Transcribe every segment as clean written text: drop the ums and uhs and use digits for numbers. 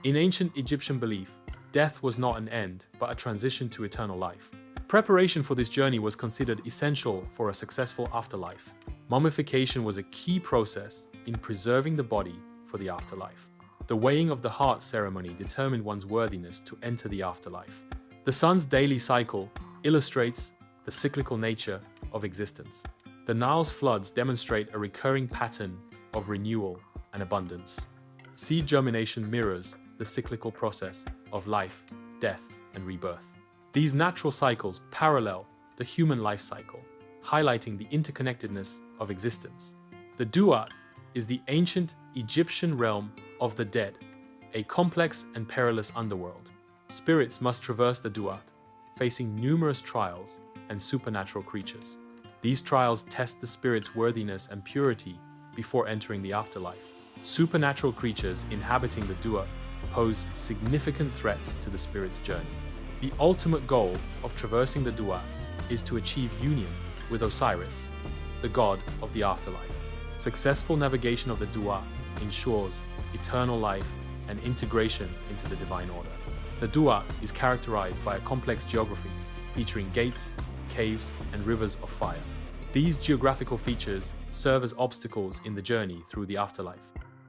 In ancient Egyptian belief, death was not an end, but a transition to eternal life. Preparation for this journey was considered essential for a successful afterlife. Mummification was a key process in preserving the body for the afterlife. The weighing of the heart ceremony determined one's worthiness to enter the afterlife. The sun's daily cycle illustrates the cyclical nature of existence. The Nile's floods demonstrate a recurring pattern of renewal and abundance. Seed germination mirrors the cyclical process of life, death, and rebirth. These natural cycles parallel the human life cycle, highlighting the interconnectedness of existence. The Duat is the ancient Egyptian realm of the dead, a complex and perilous underworld. Spirits must traverse the Duat, facing numerous trials and supernatural creatures. These trials test the spirit's worthiness and purity before entering the afterlife. Supernatural creatures inhabiting the Duat pose significant threats to the spirit's journey. The ultimate goal of traversing the Duat is to achieve union with Osiris, the god of the afterlife. Successful navigation of the Duat ensures eternal life and integration into the divine order. The Duat is characterized by a complex geography featuring gates, caves, and rivers of fire. These geographical features serve as obstacles in the journey through the afterlife.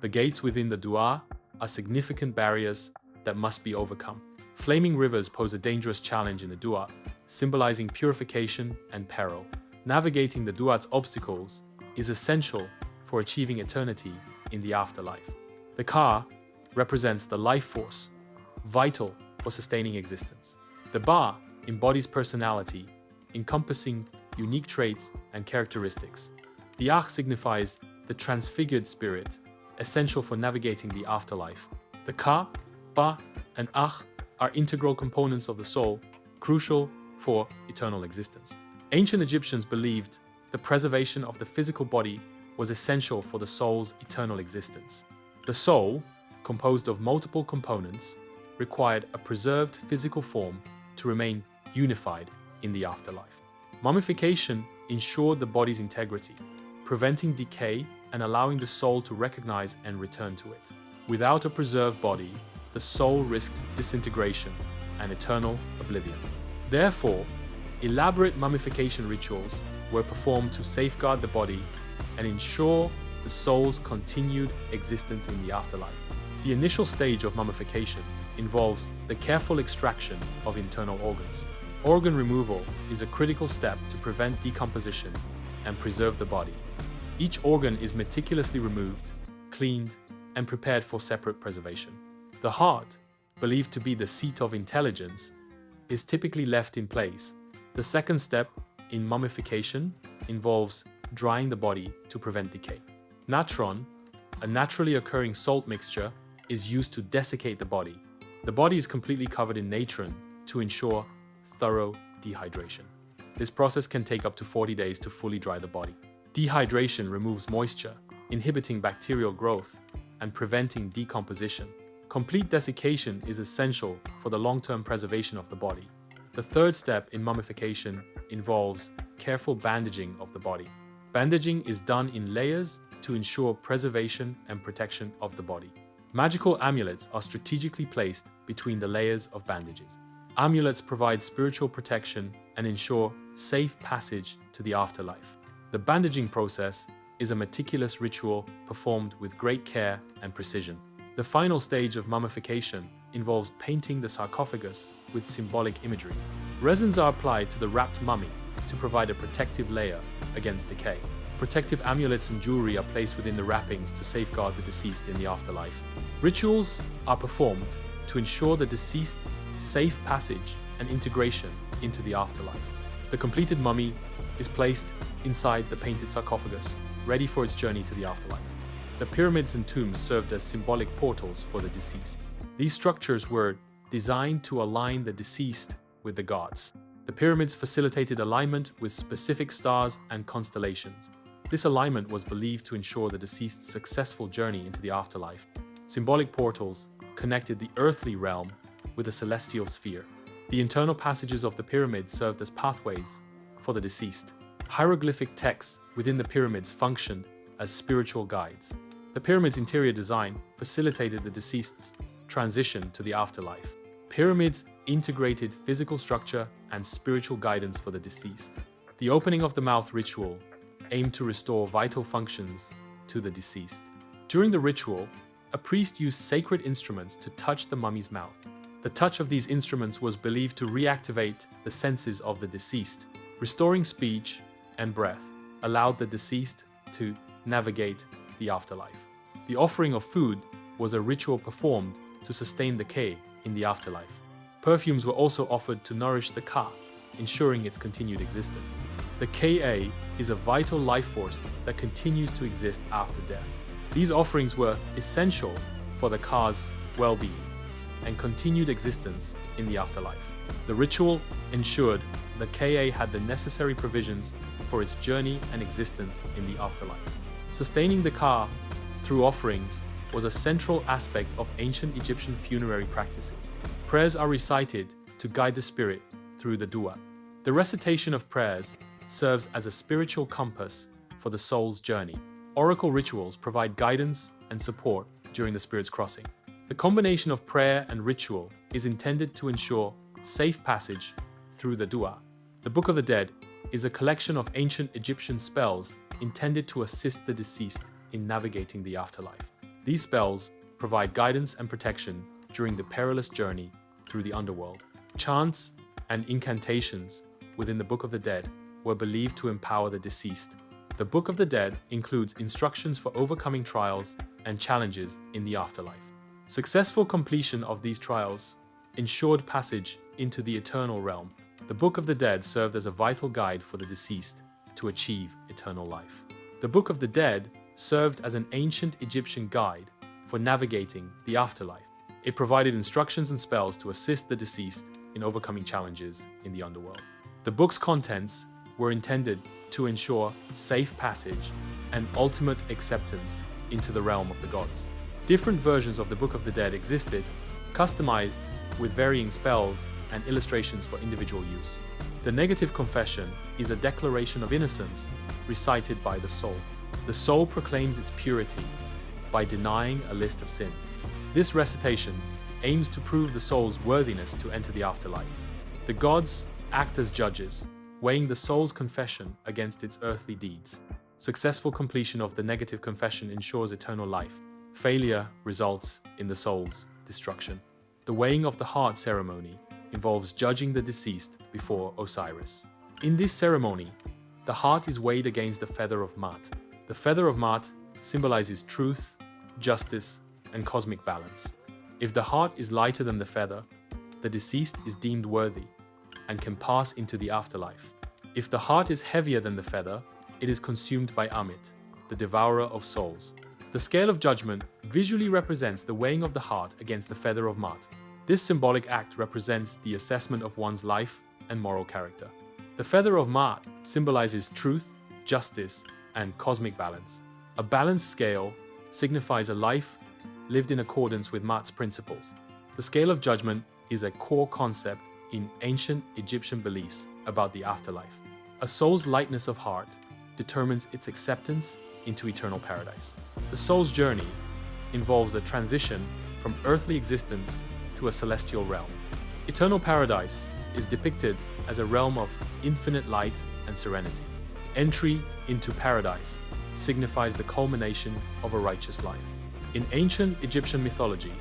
The gates within the Duat are significant barriers that must be overcome. Flaming rivers pose a dangerous challenge in the Duat, symbolizing purification and peril. Navigating the Duat's obstacles is essential for achieving eternity in the afterlife. The Ka represents the life force, vital for sustaining existence. The Ba embodies personality, encompassing unique traits and characteristics. The Akh signifies the transfigured spirit, essential for navigating the afterlife. The Ka, Ba, and Akh are integral components of the soul, crucial for eternal existence. Ancient Egyptians believed the preservation of the physical body was essential for the soul's eternal existence. The soul, composed of multiple components, required a preserved physical form to remain unified in the afterlife. Mummification ensured the body's integrity, preventing decay and allowing the soul to recognize and return to it. Without a preserved body, the soul risked disintegration and eternal oblivion. Therefore, elaborate mummification rituals were performed to safeguard the body and ensure the soul's continued existence in the afterlife. The initial stage of mummification involves the careful extraction of internal organs. Organ removal is a critical step to prevent decomposition and preserve the body. Each organ is meticulously removed, cleaned, and prepared for separate preservation. The heart, believed to be the seat of intelligence, is typically left in place. The second step in mummification involves drying the body to prevent decay. Natron, a naturally occurring salt mixture, is used to desiccate the body. The body is completely covered in natron to ensure thorough dehydration. This process can take up to 40 days to fully dry the body. Dehydration removes moisture, inhibiting bacterial growth and preventing decomposition. Complete desiccation is essential for the long-term preservation of the body. The third step in mummification involves careful bandaging of the body. Bandaging is done in layers to ensure preservation and protection of the body. Magical amulets are strategically placed between the layers of bandages. Amulets provide spiritual protection and ensure safe passage to the afterlife. The bandaging process is a meticulous ritual performed with great care and precision. The final stage of mummification involves painting the sarcophagus with symbolic imagery. Resins are applied to the wrapped mummy to provide a protective layer against decay. Protective amulets and jewelry are placed within the wrappings to safeguard the deceased in the afterlife. Rituals are performed to ensure the deceased's safe passage and integration into the afterlife. The completed mummy is placed inside the painted sarcophagus, ready for its journey to the afterlife. The pyramids and tombs served as symbolic portals for the deceased. These structures were designed to align the deceased with the gods. The pyramids facilitated alignment with specific stars and constellations. This alignment was believed to ensure the deceased's successful journey into the afterlife. Symbolic portals connected the earthly realm with the celestial sphere. The internal passages of the pyramids served as pathways for the deceased. Hieroglyphic texts within the pyramids functioned as spiritual guides. The pyramid's interior design facilitated the deceased's transition to the afterlife. Pyramids integrated physical structure and spiritual guidance for the deceased. The opening of the mouth ritual aimed to restore vital functions to the deceased. During the ritual, a priest used sacred instruments to touch the mummy's mouth. The touch of these instruments was believed to reactivate the senses of the deceased. Restoring speech and breath allowed the deceased to navigate the afterlife. The offering of food was a ritual performed to sustain the K in the afterlife. Perfumes were also offered to nourish the Ka, ensuring its continued existence. The Ka is a vital life force that continues to exist after death. These offerings were essential for the Ka's well-being and continued existence in the afterlife. The ritual ensured the Ka had the necessary provisions for its journey and existence in the afterlife. Sustaining the Ka through offerings was a central aspect of ancient Egyptian funerary practices. Prayers are recited to guide the spirit through the Duat. The recitation of prayers serves as a spiritual compass for the soul's journey. Oracle rituals provide guidance and support during the spirit's crossing. The combination of prayer and ritual is intended to ensure safe passage through the Duat. The Book of the Dead is a collection of ancient Egyptian spells intended to assist the deceased in navigating the afterlife. These spells provide guidance and protection during the perilous journey through the underworld. Chants and incantations within the Book of the Dead were believed to empower the deceased. The Book of the Dead includes instructions for overcoming trials and challenges in the afterlife. Successful completion of these trials ensured passage into the eternal realm. The Book of the Dead served as a vital guide for the deceased to achieve eternal life. The Book of the Dead served as an ancient Egyptian guide for navigating the afterlife. It provided instructions and spells to assist the deceased in overcoming challenges in the underworld. The book's contents were intended to ensure safe passage and ultimate acceptance into the realm of the gods. Different versions of the Book of the Dead existed, customized with varying spells and illustrations for individual use. The negative confession is a declaration of innocence recited by the soul. The soul proclaims its purity by denying a list of sins. This recitation aims to prove the soul's worthiness to enter the afterlife. The gods act as judges, weighing the soul's confession against its earthly deeds. Successful completion of the negative confession ensures eternal life. Failure results in the soul's destruction. The weighing of the heart ceremony involves judging the deceased before Osiris. In this ceremony, the heart is weighed against the feather of Maat. The feather of Maat symbolizes truth, justice, and cosmic balance. If the heart is lighter than the feather, the deceased is deemed worthy and can pass into the afterlife. If the heart is heavier than the feather, it is consumed by Amit, the devourer of souls. The scale of judgment visually represents the weighing of the heart against the feather of Maat. This symbolic act represents the assessment of one's life and moral character. The feather of Maat symbolizes truth, justice, and cosmic balance. A balanced scale signifies a life lived in accordance with Maat's principles. The scale of judgment is a core concept in ancient Egyptian beliefs about the afterlife. A soul's lightness of heart determines its acceptance into eternal paradise. The soul's journey involves a transition from earthly existence to a celestial realm. Eternal paradise is depicted as a realm of infinite light and serenity. Entry into paradise signifies the culmination of a righteous life. In ancient Egyptian mythology,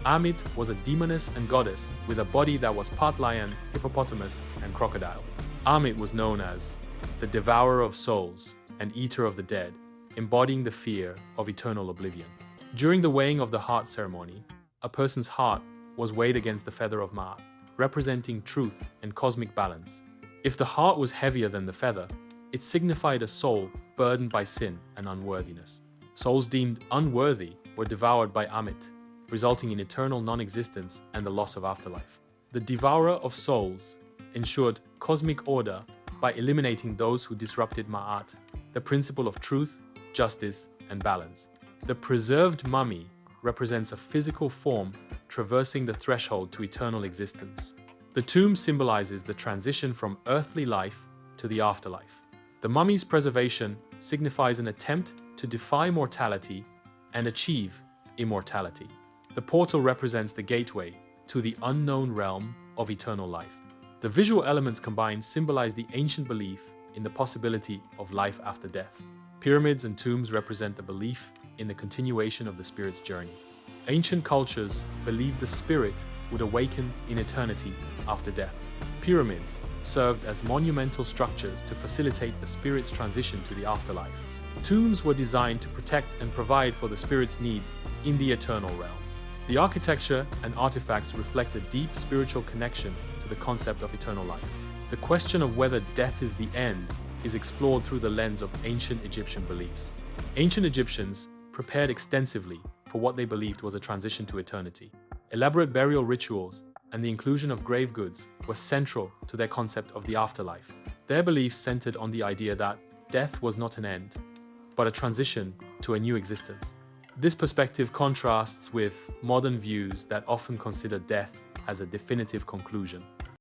Amit was a demoness and goddess with a body that was part lion, hippopotamus, and crocodile. Amit was known as the devourer of souls and eater of the dead, embodying the fear of eternal oblivion. During the weighing of the heart ceremony, a person's heart was weighed against the feather of Maat, representing truth and cosmic balance. If the heart was heavier than the feather, it signified a soul burdened by sin and unworthiness. Souls deemed unworthy were devoured by Amit, resulting in eternal non-existence and the loss of afterlife. The devourer of souls ensured cosmic order by eliminating those who disrupted Ma'at, the principle of truth, justice, and balance. The preserved mummy represents a physical form traversing the threshold to eternal existence. The tomb symbolizes the transition from earthly life to the afterlife. The mummy's preservation signifies an attempt to defy mortality and achieve immortality. The portal represents the gateway to the unknown realm of eternal life. The visual elements combined symbolize the ancient belief in the possibility of life after death. Pyramids and tombs represent the belief in the continuation of the spirit's journey. Ancient cultures believed the spirit would awaken in eternity after death. Pyramids served as monumental structures to facilitate the spirit's transition to the afterlife. Tombs were designed to protect and provide for the spirit's needs in the eternal realm. The architecture and artifacts reflect a deep spiritual connection to the concept of eternal life. The question of whether death is the end is explored through the lens of ancient Egyptian beliefs. Ancient Egyptians prepared extensively for what they believed was a transition to eternity. Elaborate burial rituals and the inclusion of grave goods were central to their concept of the afterlife. Their beliefs centered on the idea that death was not an end, but a transition to a new existence. This perspective contrasts with modern views that often consider death as a definitive conclusion.